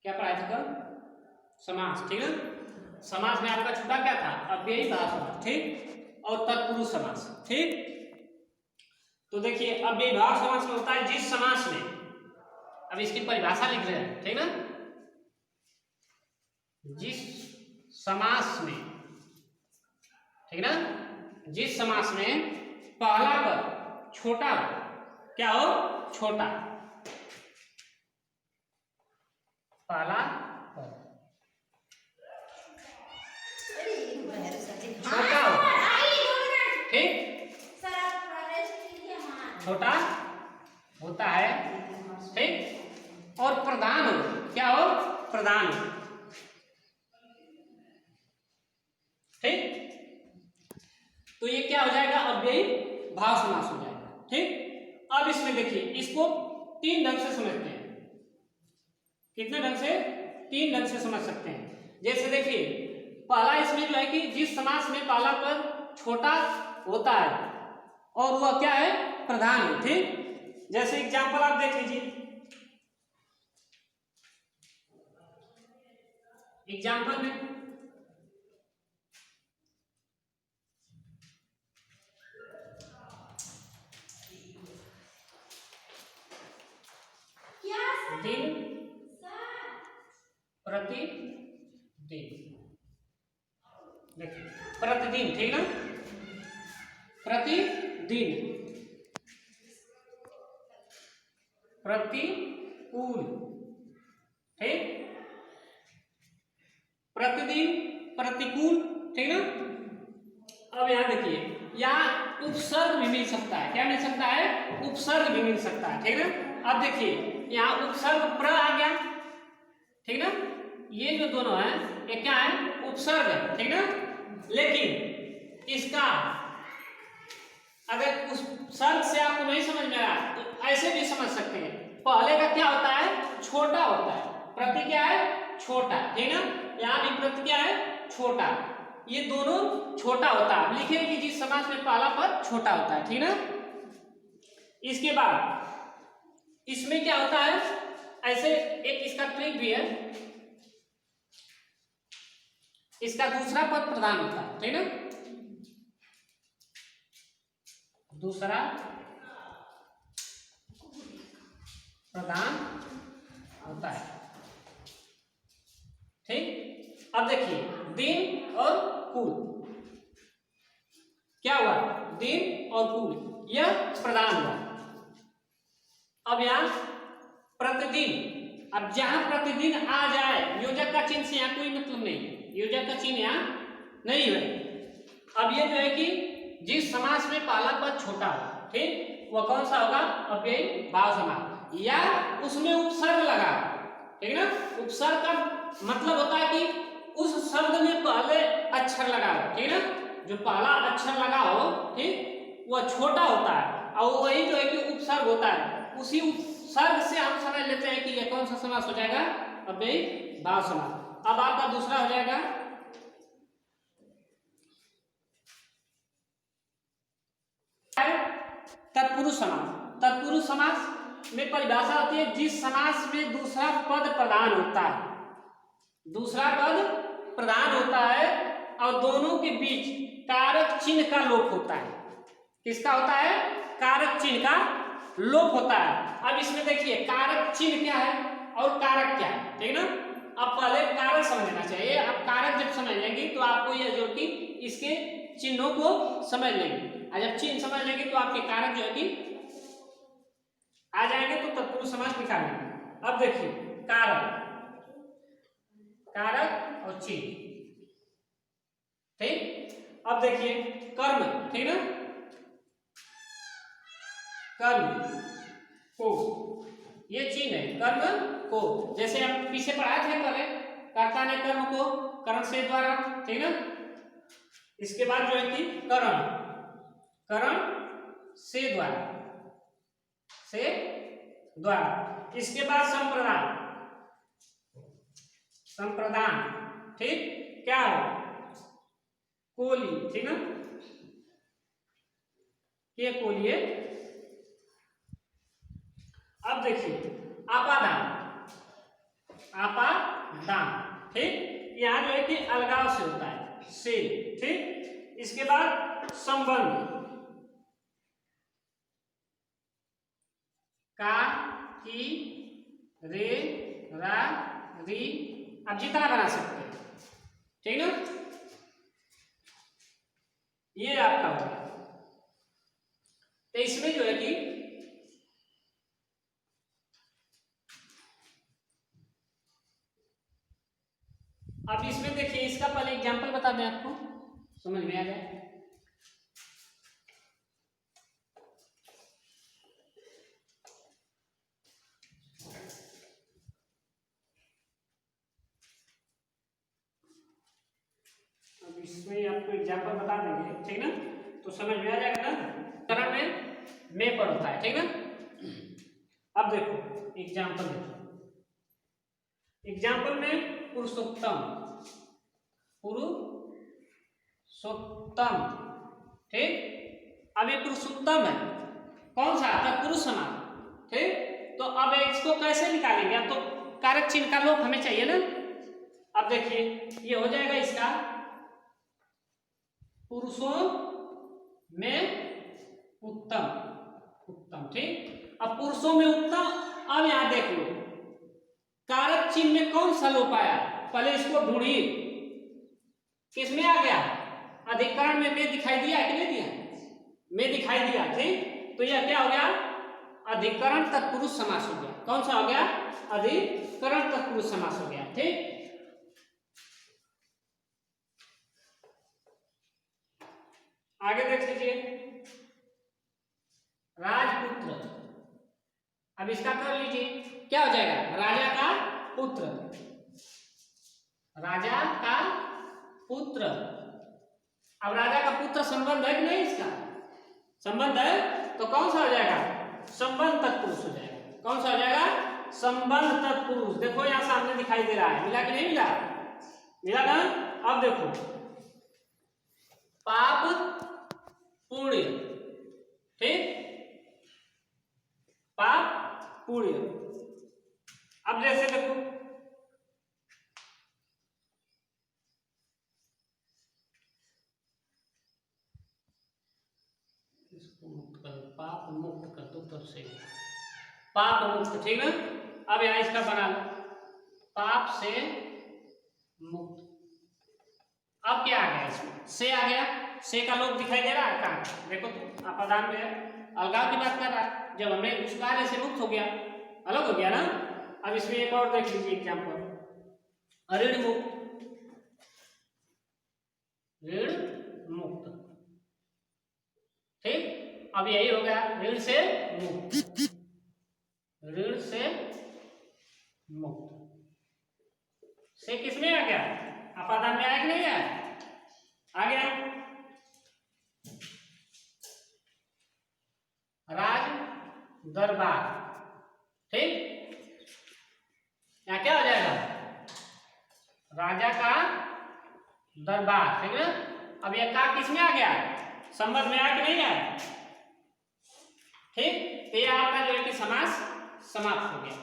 क्या पढ़ाया था कल? समास, ठीक है। समास में आपका छुटा क्या था? अव्ययी भाव समास, ठीक, और तत्पुरुष समास, ठीक। तो देखिए अव्ययी भाव समास में होता है जिस समास में, अब इसकी परिभाषा लिख रहे हैं, ठीक ना, जिस समास में, ठीक ना, जिस समास में पहला पद छोटा हो, क्या हो? छोटा, पहला पद छोटा हो, ठीक, छोटा होता है, ठीक, और प्रधान हो, क्या हो? प्रधान हो, ठीक। तो ये क्या हो जाएगा? अव्ययी भाव समास हो जाएगा, ठीक। अब इसमें देखिए इसको तीन ढंग से समझते हैं। कितने ढंग से? तीन ढंग से समझ सकते हैं। जैसे देखिए पहला इसमें जो है कि जिस समास में पहला पद छोटा होता है और वह क्या है? प्रधान है, ठीक। जैसे एग्जांपल आप देख लीजिए, एग्जांपल में दिन, प्रतिदिन, देखिए प्रतिदिन, ठीक ना, प्रतिदिन, प्रतिकूल, ठीक, प्रतिदिन, प्रतिकूल, ठीक ना। अब यहां देखिए यहाँ उपसर्ग भी मिल सकता है, क्या मिल सकता है? उपसर्ग भी मिल सकता है, ठीक ना। अब देखिए यहाँ उपसर्ग प्र आ गया, ठीक ना, ये जो दोनों है ये क्या है? उपसर्ग है, ठीक ना। लेकिन इसका अगर उस सर्ग से आपको नहीं समझ में आया तो ऐसे भी समझ सकते हैं। पहले का क्या होता है? छोटा होता है, प्रति क्या है? छोटा, ठीक ना। यहाँ भी प्रति क्या है? छोटा, ये दोनों छोटा होता है। लिखे कि जिस समास में पहला पद छोटा होता है, ठीक ना। इसके बाद इसमें क्या होता है? ऐसे एक इसका ट्रिक भी है, इसका दूसरा पद प्रधान होता है, ठीक ना, दूसरा प्रधान होता है, ठीक। अब देखिए दिन और कुल, क्या हुआ? दिन और कुल, यह प्रधान हुआ। अब यहां प्रतिदिन, अब जहां प्रतिदिन आ जाए योजक का चिन्ह से यहाँ कोई मतलब नहीं, योजक का चिन्ह यहाँ नहीं है। अब ये जो है कि जिस समास में पहला पद छोटा हो, ठीक, वह कौन सा होगा? अव्ययी भाव समास, या उसमें उपसर्ग लगा, ठीक ना। उपसर्ग का मतलब होता है कि उस शब्द में पहले अक्षर लगा हो, ठीक ना, जो पहला अक्षर लगा हो, ठीक, वह छोटा होता है और वही जो है कि उपसर्ग होता है। उसी उपसर्ग से हम समझ लेते हैं कि यह कौन सा समास हो जाएगा? अव्ययी भाव समास। अब आपका दूसरा हो जाएगा तत्पुरुष समास। तत्पुरुष समास में परिभाषा होती है जिस समास में दूसरा पद प्रधान होता है, दूसरा पद प्रधान होता है और दोनों के बीच कारक चिन्ह का लोप होता है। किसका होता है? कारक चिन्ह का लोप होता है। अब इसमें देखिए कारक चिन्ह क्या है और कारक क्या है, ठीक ना। अब पहले कारक समझना चाहिए। अब कारक जब समझ लेंगे तो आपको यह जो कि इसके चिन्हों को समझ लेंगे, और जब चिन्ह समझ लेंगे तो आपके कारक जो है कि आ जाएंगे, तो तत्पुरुष समास निकालेंगे। अब देखिए कारक, कारक और चिन्ह, ठीक। अब देखिए कर्म, ठीक ना, कर्म को, ये चिन्ह है कर्म को। जैसे आप पीछे पढ़ाए थे पहले, कर्ता ने कर्म को करण से द्वारा, ठीक ना। इसके बाद जो है कि करण, करण से द्वारा, से द्वारा। इसके बाद संप्रदान, संप्रदान, ठीक, क्या है? कोली, ठीक ना, ये कोलिए। अब देखिए आपादान, आपादान, ठीक। यहाँ जो है कि अलगाव से होता है, से, ठीक। इसके बाद संबंध, का, की, रे, रा, री, आप जितना बना सकते हैं, ठीक ना। ये आपका हो गया। तो इसमें जो है कि अब इसमें देखिए, इसका पहले एग्जांपल बता दें आपको समझ में आ जाए। अब इसमें आपको एग्जांपल बता देंगे, ठीक ना, तो समझ में आ जाएगा ना। उदाहरण में पर होता है, ठीक ना। अब देखो एग्जांपल देखो, एग्जांपल में पुरुषोत्तम, पुरुषोत्तम, ठीक। अब ये पुरुषोत्तम है, कौन सा तत्पुरुष समास, ठीक। तो अब इसको कैसे निकालेंगे, अब तो कारक चिन्ह का लोप हमें चाहिए ना। अब देखिए ये हो जाएगा इसका पुरुषों में उत्तम, उत्तम, ठीक। अब पुरुषों में उत्तम, अब यहां देख लो कारक चिन्ह में कौन सा लोप आया, पहले इसको ढूंढिए, किसमें आ गया, अधिकरण में दिखाई दिया कि नहीं दिया, में दिखाई दिया, ठीक। तो यह क्या हो गया, अधिकरण तत्पुरुष समास हो गया। कौन सा हो गया, अधिकरण तत्पुरुष समास हो गया, ठीक। आगे देख लीजिए, राजपुत्र, अब इसका कर लीजिए, क्या हो जाएगा, राजा का पुत्र, राजा का पुत्र। अब राजा का पुत्र संबंध है कि नहीं, इसका संबंध है, तो कौन सा हो जाएगा, संबंध तत्पुरुष हो जाएगा। कौन सा हो जाएगा, संबंध तत्पुरुष। देखो यहां सामने दिखाई दे रहा है, मिला कि नहीं मिला, मिला ना। अब देखो पाप पुण्य, ठीक, पाप पुण्य। अब जैसे देखो इसको मुक्त कर, पाप मुक्त कर दो, तब से पाप मुक्त, ठीक ना। अब यहां इसका बना लो, पाप से मुक्त। अब क्या आ गया, इसमें से आ गया, से का लोप दिखाई दे रहा है कहां, देखो तो आपादान में है, अलगाव की बात कर रहा है। जब हमें उस कार्य से मुक्त हो गया, अलग हो गया ना। अब इसमें एक और देख लीजिए एग्जांपल, ऋण मुक्त, ऋण मुक्त, ठीक। अब यही हो गया ऋण से मुक्त, ऋण से मुक्त। से किसमें आ गया, आपादान में आया कि नहीं आया, आ गया। राज दरबार, ठीक। यहां क्या हो जाएगा, राजा का दरबार, ठीक है। अब यह का किसमें आ गया, संबंध में आया कि नहीं आया, ठीक। तो यह आपका जो है कि समास समाप्त हो गया।